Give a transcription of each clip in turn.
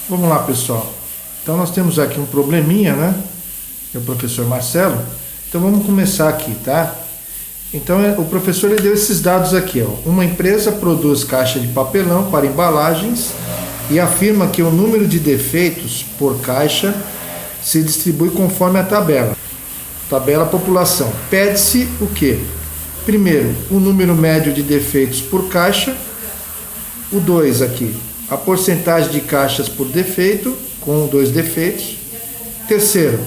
Vamos lá, pessoal. Então nós temos aqui um probleminha, né? É o professor Marcelo. Então vamos começar aqui, tá? Então o professor ele deu esses dados aqui, ó. Uma empresa produz caixa de papelão para embalagens e afirma que o número de defeitos por caixa se distribui conforme a tabela. Tabela população. Pede-se o quê? Primeiro, o número médio de defeitos por caixa. O 2 aqui, a porcentagem de caixas por defeito, com 2 defeitos. Terceiro,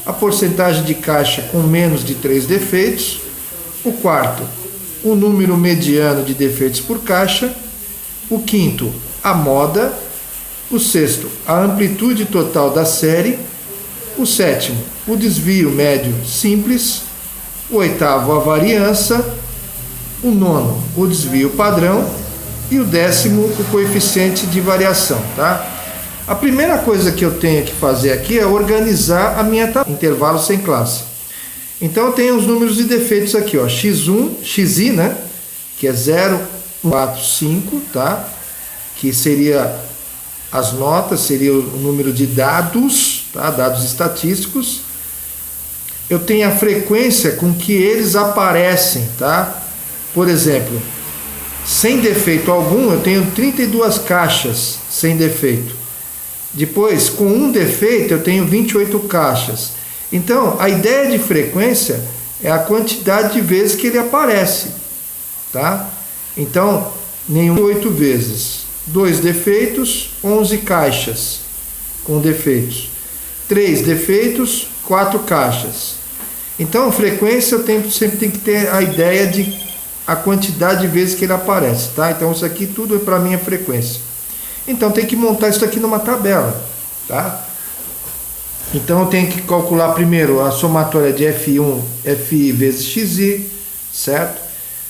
a porcentagem de caixa com menos de 3 defeitos. O quarto, o número mediano de defeitos por caixa. O quinto, a moda. O sexto, a amplitude total da série. O sétimo, o desvio médio simples. O oitavo, a variância. O nono, o desvio padrão. E o décimo, o coeficiente de variação, tá? A primeira coisa que eu tenho que fazer aqui é organizar a minha tabela, intervalo sem classe. Então eu tenho os números de defeitos aqui, ó, x1, xi, né? Que é 0, 4, 5, tá? Que seria as notas, seria o número de dados, tá? Dados estatísticos. Eu tenho a frequência com que eles aparecem, tá? Por exemplo, sem defeito algum, eu tenho 32 caixas sem defeito. Depois, com um defeito, eu tenho 28 caixas. Então, a ideia de frequência é a quantidade de vezes que ele aparece, tá? Então, nenhum 8 vezes. 2 defeitos, 11 caixas com defeitos. 3 defeitos, 4 caixas. Então, frequência eu sempre tenho que ter a ideia de a quantidade de vezes que ele aparece, tá? Então isso aqui tudo é para minha frequência. Então tem que montar isso aqui numa tabela, tá? Então eu tenho que calcular primeiro a somatória de F1, Fi vezes Xi, certo?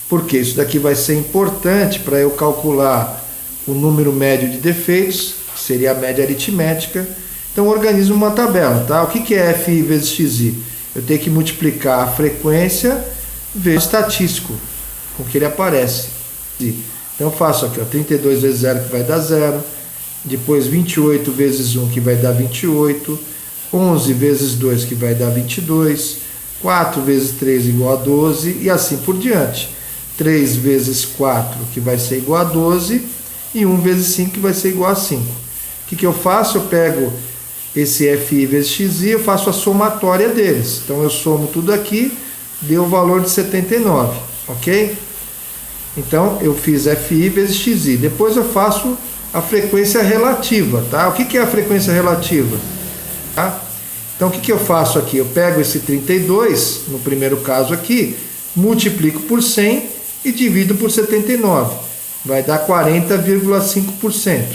Porque isso daqui vai ser importante para eu calcular o número médio de defeitos, que seria a média aritmética. Então eu organizo uma tabela, tá? O que é Fi vezes Xi? Eu tenho que multiplicar a frequência vezes o estatístico com que ele aparece. Então eu faço aqui, ó, 32 vezes 0 que vai dar 0, depois 28 vezes 1 que vai dar 28, 11 vezes 2 que vai dar 22, 4 vezes 3 igual a 12 e assim por diante. 3 vezes 4 que vai ser igual a 12 e 1 vezes 5 que vai ser igual a 5. O que eu faço? Eu pego esse Fi vezes Xi, eu faço a somatória deles. Então eu somo tudo aqui, deu o valor de 79, ok? Então eu fiz Fi vezes Xi. Depois eu faço a frequência relativa, tá? O que é a frequência relativa? Tá? Então o que eu faço aqui? Eu pego esse 32, no primeiro caso aqui, multiplico por 100 e divido por 79. Vai dar 40,5%.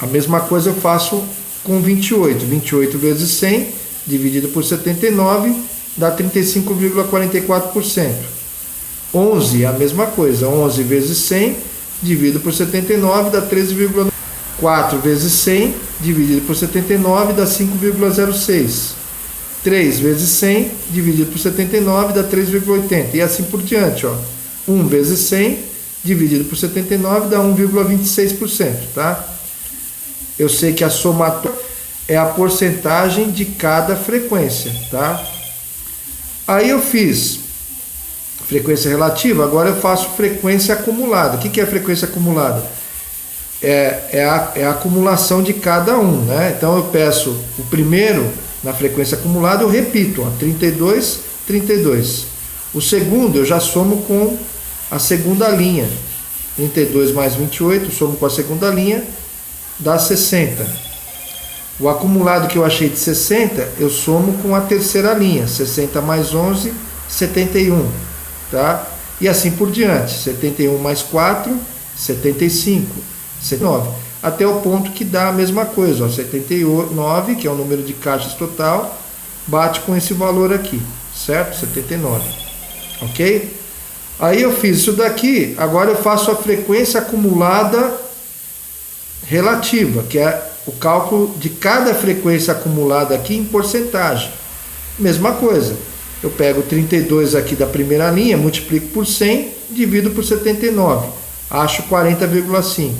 A mesma coisa eu faço com 28. 28 vezes 100 dividido por 79 dá 35,44%. 11 é a mesma coisa. 11 vezes 100 dividido por 79 dá 13,9. 4 vezes 100 dividido por 79 dá 5,06. 3 vezes 100 dividido por 79 dá 3,80. E assim por diante, ó. 1 vezes 100 dividido por 79 dá 1,26%, tá? Eu sei que a somatória é a porcentagem de cada frequência, tá? Aí eu fiz frequência relativa, agora eu faço frequência acumulada. O que é a frequência acumulada? É a acumulação de cada um, né? Então eu peço o primeiro na frequência acumulada, eu repito, ó, 32, 32. O segundo eu já somo com a segunda linha. 32 mais 28, somo com a segunda linha, dá 60. O acumulado que eu achei de 60, eu somo com a terceira linha. 60 mais 11, 71. Tá? E assim por diante. 71 mais 4, 75. 79. Até o ponto que dá a mesma coisa. Ó, 79, que é o número de caixas total, bate com esse valor aqui. Certo? 79. Ok? Aí eu fiz isso daqui. Agora eu faço a frequência acumulada relativa, que é o cálculo de cada frequência acumulada aqui em porcentagem. Mesma coisa. Eu pego 32 aqui da primeira linha, multiplico por 100, divido por 79. Acho 40,5.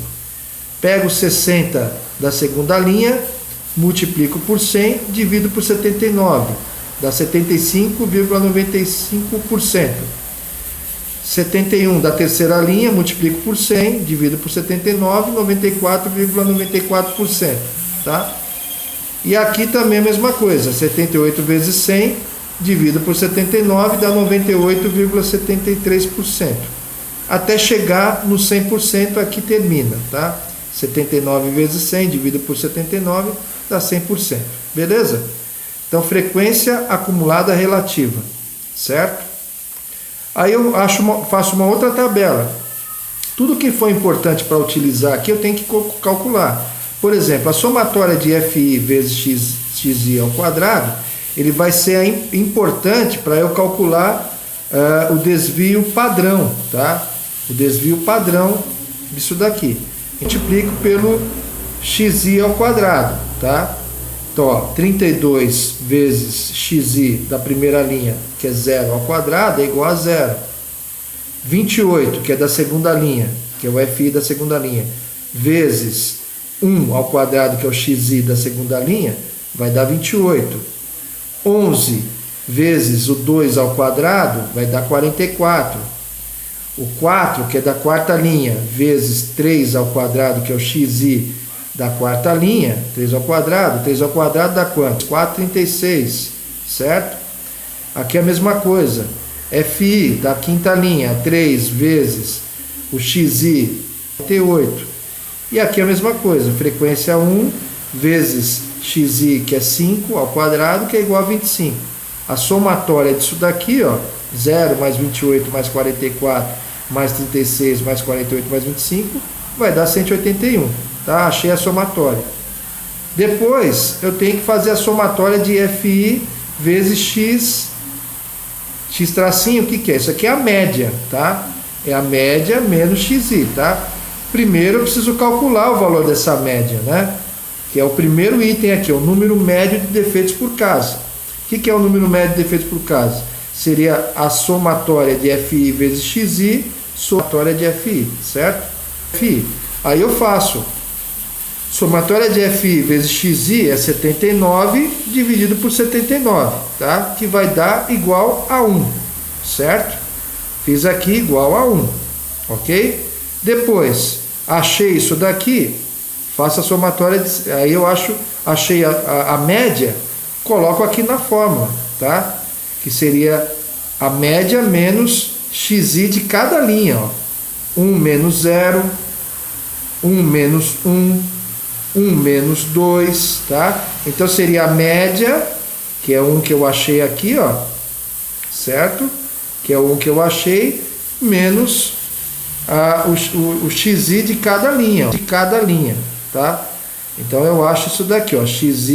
Pego 60 da segunda linha, multiplico por 100, divido por 79, dá 75,95%. 71 da terceira linha, multiplico por 100, divido por 79, 94,94%, tá? E aqui também a mesma coisa, 78 vezes 100, divido por 79, dá 98,73%. Até chegar no 100%, aqui termina, tá? 79 vezes 100, divido por 79, dá 100%, beleza? Então, frequência acumulada relativa, certo? Aí eu faço uma outra tabela. Tudo que for importante para utilizar aqui, eu tenho que calcular. Por exemplo, a somatória de FI vezes xi ao quadrado, ele vai ser importante para eu calcular o desvio padrão, tá? O desvio padrão disso daqui. Multiplico pelo xi ao quadrado, tá? Então, ó, 32 vezes xi da primeira linha, que é 0 ao quadrado, é igual a 0. 28, que é da segunda linha, que é o FI da segunda linha, vezes 1 ao quadrado, que é o xi da segunda linha, vai dar 28. 11 vezes o 2 ao quadrado, vai dar 44. O 4, que é da quarta linha, vezes 3 ao quadrado, que é o xi da quarta linha, 3 ao quadrado dá quanto? 4,36, certo? Aqui é a mesma coisa, FI da quinta linha, 3 vezes o xi, 48. E aqui é a mesma coisa, frequência 1 vezes xi, que é 5 ao quadrado, que é igual a 25. A somatória disso daqui, ó, 0 mais 28 mais 44 mais 36 mais 48 mais 25, vai dar 181. Tá? Achei a somatória. Depois eu tenho que fazer a somatória de FI vezes x tracinho, o que que é? Isso aqui é a média, tá? É a média menos xi, tá? Primeiro eu preciso calcular o valor dessa média, né? Que é o primeiro item aqui, o número médio de defeitos por caso. O que que é o número médio de defeitos por caso? Seria a somatória de FI vezes xi, somatória de FI, certo? FI. Aí eu faço somatória de FI vezes xi é 79 dividido por 79, tá? Que vai dar igual a 1, certo? Fiz aqui igual a 1, ok? Depois, achei isso daqui, faço a somatória, aí eu achei a média, coloco aqui na fórmula, tá? Que seria a média menos xi de cada linha, ó. 1 menos 0, 1 menos 1, 1 menos 2, tá? Então seria a média, que é 1 que eu achei aqui, ó, certo? Que é o 1 que eu achei, menos o xi de cada linha, ó, de cada linha, tá? Então eu acho isso daqui, ó, x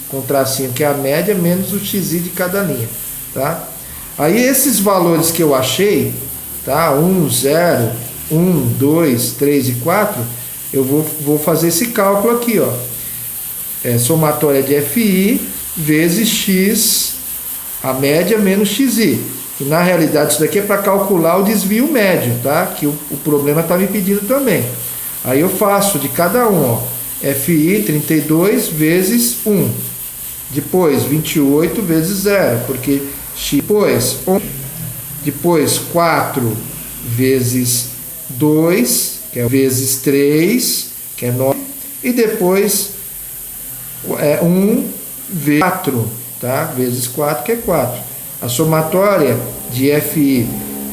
com tracinho, que é a média, menos o xi de cada linha, tá? Aí esses valores que eu achei, tá? 1, 0, 1, 2, 3 e 4, eu vou fazer esse cálculo aqui, ó. Somatória de FI vezes x, a média menos xi. E na realidade isso daqui é para calcular o desvio médio, tá? Que o problema está me pedindo também. Aí eu faço de cada um, ó. FI 32 vezes 1. Depois 28 vezes 0, porque x. Depois 1. Depois 4 vezes 2, que é vezes 3, que é 9, e depois 1 vezes 4, tá? Vezes 4, que é 4. A somatória de FI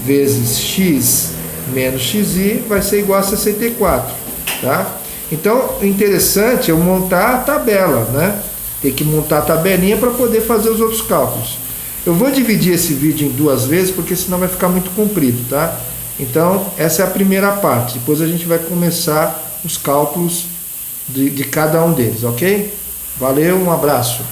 vezes x menos xi vai ser igual a 64, tá? Então, o interessante é eu montar a tabela, né? Tem que montar a tabelinha para poder fazer os outros cálculos. Eu vou dividir esse vídeo em 2 vezes, porque senão vai ficar muito comprido, tá? Então, essa é a primeira parte. Depois a gente vai começar os cálculos de cada um deles, ok? Valeu, um abraço.